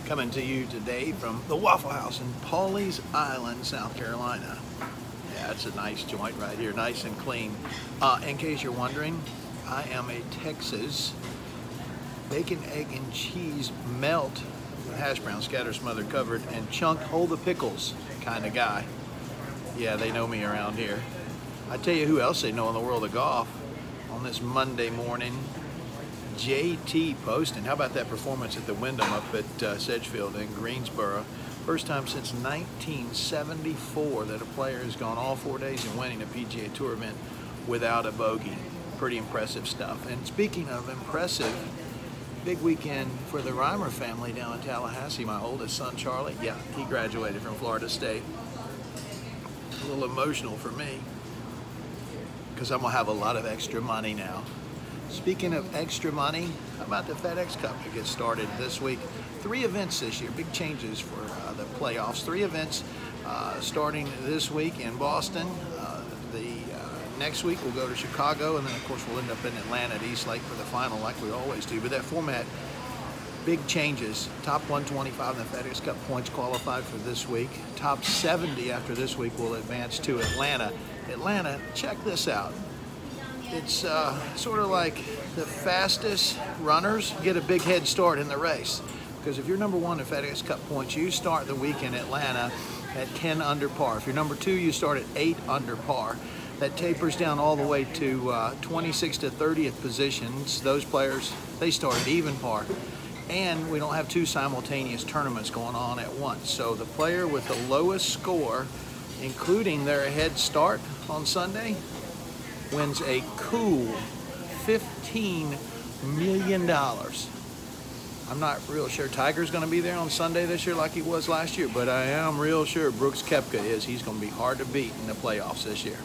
Coming to you today from the Waffle House in Pawleys Island, South Carolina. Yeah, it's a nice joint right here, nice and clean. In case you're wondering, I am a Texas bacon, egg, and cheese melt with hash brown, scatter, smothered, covered, and chunked, hold the pickles kind of guy. Yeah, they know me around here. I tell you who else they know in the world of golf on this Monday morning. JT Poston. How about that performance at the Wyndham up at Sedgefield in Greensboro? First time since 1974 that a player has gone all 4 days and winning a PGA Tour event without a bogey. Pretty impressive stuff. And speaking of impressive, big weekend for the Rymer family down in Tallahassee. My oldest son, Charlie, yeah, he graduated from Florida State. A little emotional for me because I'm gonna have a lot of extra money now. Speaking of extra money, how about the FedEx Cup that gets started this week? 3 events this year, big changes for the playoffs. 3 events starting this week in Boston. Next week we'll go to Chicago, and then of course we'll end up in Atlanta at East Lake for the final like we always do. But that format, big changes. Top 125 in the FedEx Cup points qualified for this week. Top 70 after this week will advance to Atlanta. Atlanta, check this out. It's sort of like the fastest runners get a big head start in the race. Because if you're number 1 in FedEx Cup points, you start the week in Atlanta at 10 under par. If you're number 2, you start at 8 under par. That tapers down all the way to 26th to 30th positions. Those players, they start at even par. And we don't have 2 simultaneous tournaments going on at once. So the player with the lowest score, including their head start on Sunday, wins a cool $15 million. I'm not real sure Tiger's going to be there on Sunday this year like he was last year, but I am real sure Brooks Koepka is. He's going to be hard to beat in the playoffs this year.